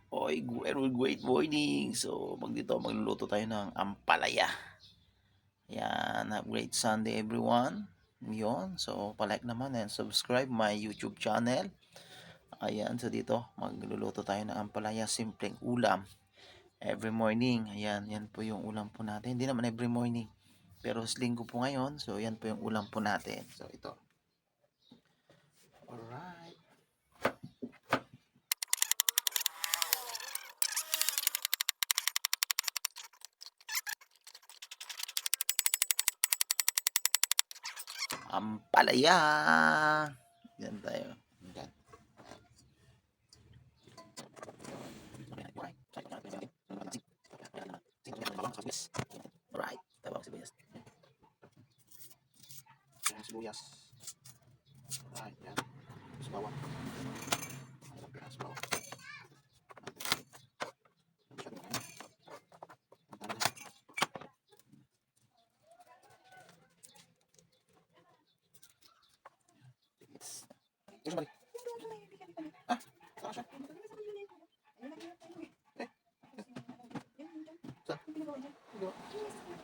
Oy, great morning. So, magluluto tayo ng ampalaya. Yan, have great Sunday everyone. Yun, so palike naman and subscribe my YouTube channel. Ayan, so dito magluluto tayo ng ampalaya, simpleng ulam. Every morning, ayan, yan po yung ulam po natin. Hindi naman every morning, pero linggo po ngayon, so yan po yung ulam po natin. So ito. Alright. Ampalaya. Yan tayo. Yan. Alright, tabang sibuyas. Yan, sibuyas. Alright, yan. Tapos bawang. Ayan, piras, bawang. Terus balik. Ah, salah siya. Saan?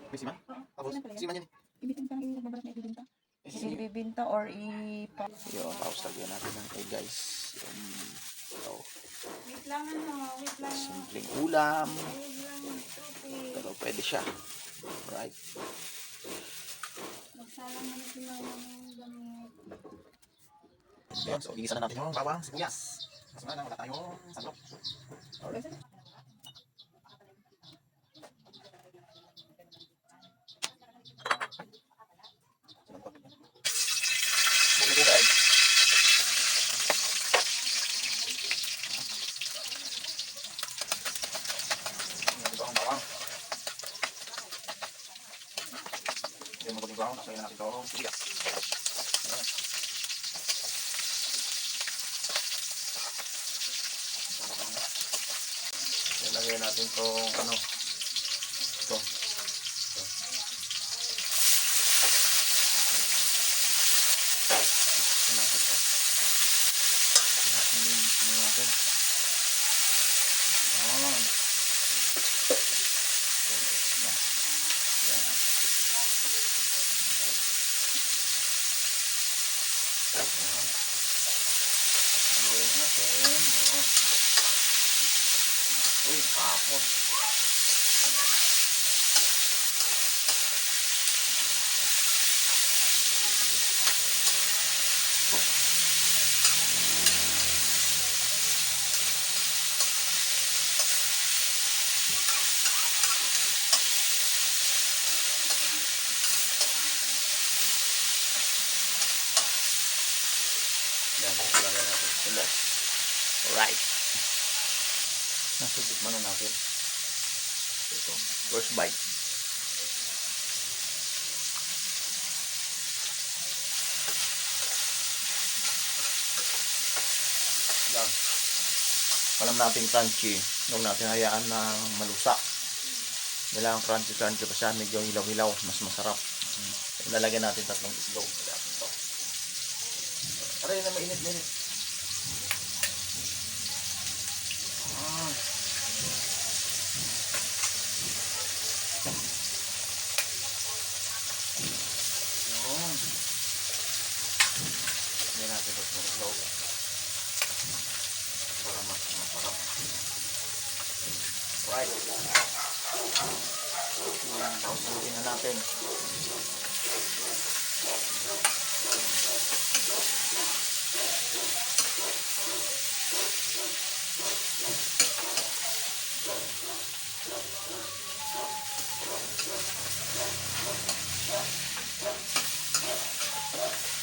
May siman? Tapos, siman yan eh. Ibibinta ng ibabalat na ibibinta. Ibibinta or Yun, tapos lagyan natin ng egg guys. So, Wait lang wait lang. simpleng ulam. Wait lang, Pero pwede siya. Right. magsalang mo na si mama ng gamit. Yun, so igisa na natin yung bawang, sibuyas. Kaso nga lang, wala tayong sandok. Alright. Yung maguling brown, nakasayin na natin itong sibuyas. Ilagay natin itong ito. Ito natin ito. Ito natin. Ayan. Luin natin. Ayan. Uy, kapon. Yan, ilagay natin sila. Alright. Nasutikman na natin. Ito, first bite. Yan. Alam natin crunchy. Huwag natin hayaan na malusa. Kailangan crunchy pa siya. Medyo hilaw-hilaw. Mas masarap. Ilalagyan natin 3 islog. Ito. Aray na mainit-mainit. Yun. Hindi natin ito sa islog. Para mas masarap. Right. Tapos lutin na natin.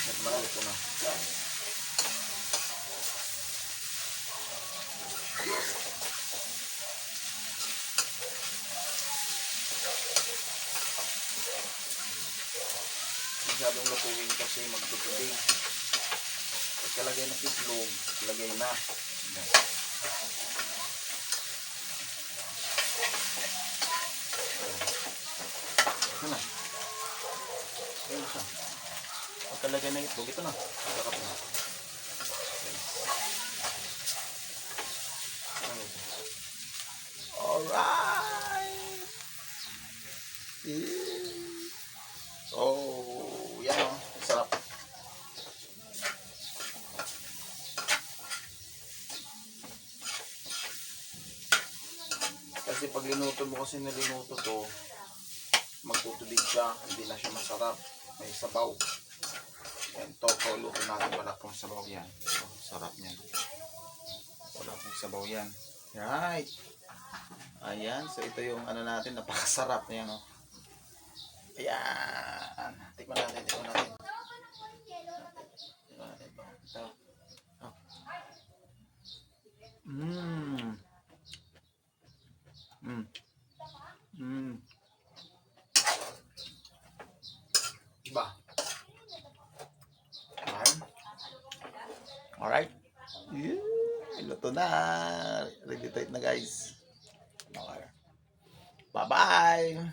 At malalik ko na. Masyadong lutuin kasi magtutubig. Pagkalagay ng islog, lagay na. Ito na. Ayun siya. Pagkalagay ng itlog, ito na. Sarap na. Alright! Oh, yan o. Sarap. Kasi pag linuto mo kasi nilinuto to, magtutubig siya, hindi na siya masarap. May sabaw. Yan, to, luto natin wala pong sabaw yan. So, sarap niyan. Wala pong sabaw yan. Right. Ayan, so ito yung ano natin, napakasarap na yan, oh. Ayan. Tikman natin, tikman natin. Tikman natin ito. Ito. Oh. Mmm. Mmm. Mmm. Diba? Ayan. Alright. Yeah, luto na. Ready to eat na, guys. Okay. Bye-bye.